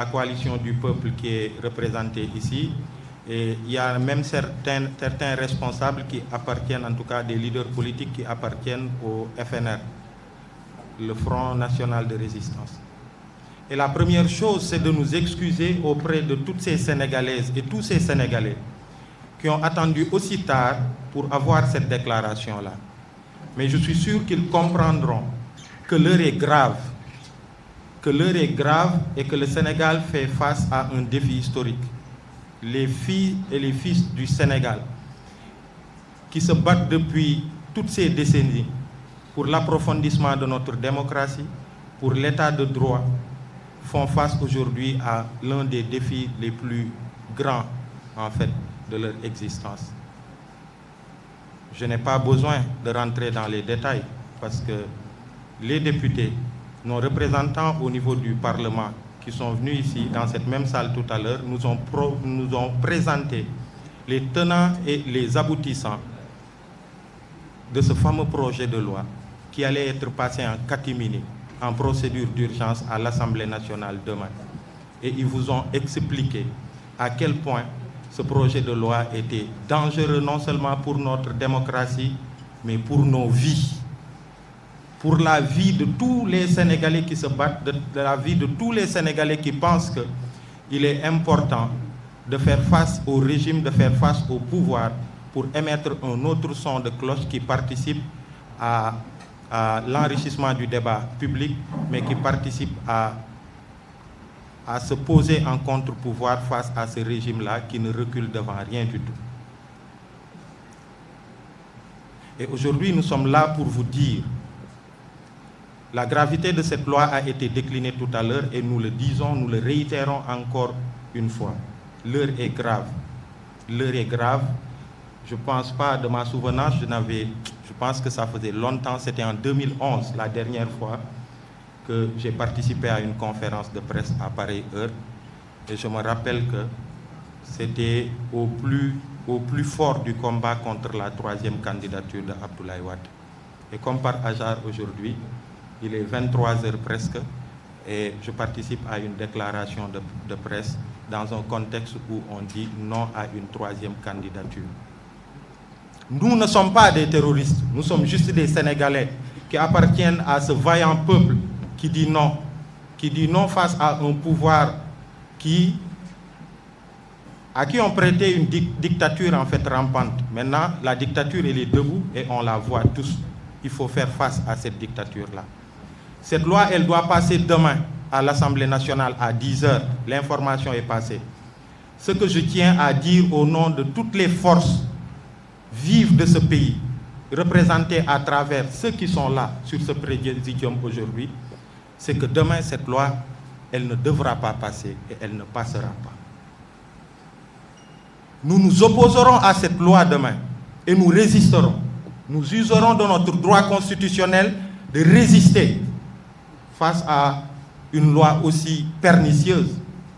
la coalition du peuple qui est représentée ici. Et il y a même certains responsables qui appartiennent, en tout cas des leaders politiques qui appartiennent au FNR, le Front National de Résistance. Et la première chose, c'est de nous excuser auprès de toutes ces Sénégalaises et tous ces Sénégalais qui ont attendu aussi tard pour avoir cette déclaration-là. Mais je suis sûr qu'ils comprendront que l'heure est grave, et que le Sénégal fait face à un défi historique. Les filles et les fils du Sénégal qui se battent depuis toutes ces décennies pour l'approfondissement de notre démocratie, pour l'état de droit, font face aujourd'hui à l'un des défis les plus grands, en fait, de leur existence. Je n'ai pas besoin de rentrer dans les détails parce que les députés, nos représentants au niveau du Parlement, qui sont venus ici, dans cette même salle tout à l'heure, nous ont présenté les tenants et les aboutissants de ce fameux projet de loi qui allait être passé en catimini, en procédure d'urgence à l'Assemblée nationale demain. Et ils vous ont expliqué à quel point ce projet de loi était dangereux non seulement pour notre démocratie, mais pour nos vies. Pour la vie de tous les Sénégalais qui se battent, de la vie de tous les Sénégalais qui pensent qu'il est important de faire face au régime, de faire face au pouvoir pour émettre un autre son de cloche qui participe à l'enrichissement du débat public, mais qui participe à se poser en contre-pouvoir face à ce régime-là qui ne recule devant rien du tout. Et aujourd'hui, nous sommes là pour vous dire la gravité de cette loi a été déclinée tout à l'heure et nous le disons, nous le réitérons encore une fois. L'heure est grave. L'heure est grave. Je ne pense pas, de ma souvenance, je pense que ça faisait longtemps, c'était en 2011, la dernière fois que j'ai participé à une conférence de presse à pareille heure. Et je me rappelle que c'était au plus fort du combat contre la troisième candidature de Abdoulaye Wade. Et comme par hasard aujourd'hui, il est 23 heures presque et je participe à une déclaration de presse dans un contexte où on dit non à une troisième candidature. Nous ne sommes pas des terroristes, nous sommes juste des Sénégalais qui appartiennent à ce vaillant peuple qui dit non face à un pouvoir à qui on prêtait une dictature en fait rampante. Maintenant, la dictature elle est debout et on la voit tous. Il faut faire face à cette dictature-là. Cette loi, elle doit passer demain à l'Assemblée nationale à 10 h. L'information est passée. Ce que je tiens à dire au nom de toutes les forces vives de ce pays, représentées à travers ceux qui sont là sur ce présidium aujourd'hui, c'est que demain, cette loi, elle ne devra pas passer et elle ne passera pas. Nous nous opposerons à cette loi demain et nous résisterons. Nous userons de notre droit constitutionnel de résister face à une loi aussi pernicieuse,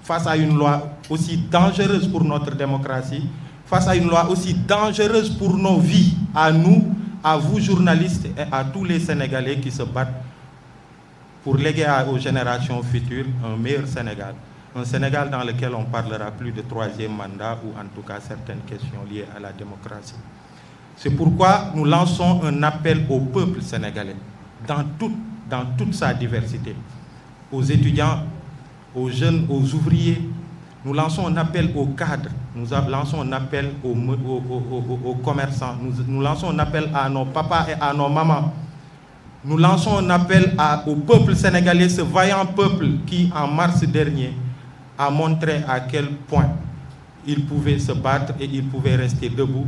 face à une loi aussi dangereuse pour notre démocratie, face à une loi aussi dangereuse pour nos vies, à nous, à vous journalistes et à tous les Sénégalais qui se battent pour léguer aux générations futures un meilleur Sénégal. Un Sénégal dans lequel on parlera plus de troisième mandat ou en tout cas certaines questions liées à la démocratie. C'est pourquoi nous lançons un appel au peuple sénégalais, dans toute sa diversité, aux étudiants, aux jeunes, aux ouvriers. Nous lançons un appel aux cadres, nous lançons un appel aux commerçants, nous lançons un appel à nos papas et à nos mamans. Nous lançons un appel au peuple sénégalais, ce vaillant peuple qui, en mars dernier, a montré à quel point il pouvait se battre et il pouvait rester debout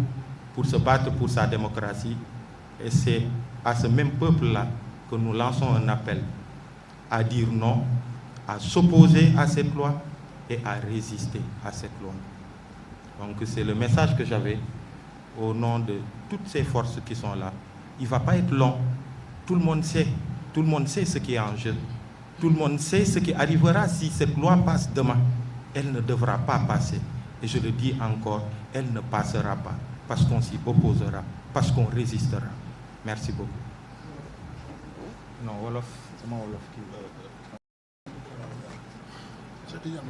pour se battre pour sa démocratie. Et c'est à ce même peuple-là que nous lançons un appel à dire non, à s'opposer à cette loi et à résister à cette loi. Donc c'est le message que j'avais au nom de toutes ces forces qui sont là. Il ne va pas être long. Tout le monde sait ce qui est en jeu. Tout le monde sait ce qui arrivera si cette loi passe demain. Elle ne devra pas passer. Et je le dis encore, elle ne passera pas parce qu'on s'y opposera, parce qu'on résistera. Merci beaucoup. Non, Wolof, c'est moi Wolof qui... Change.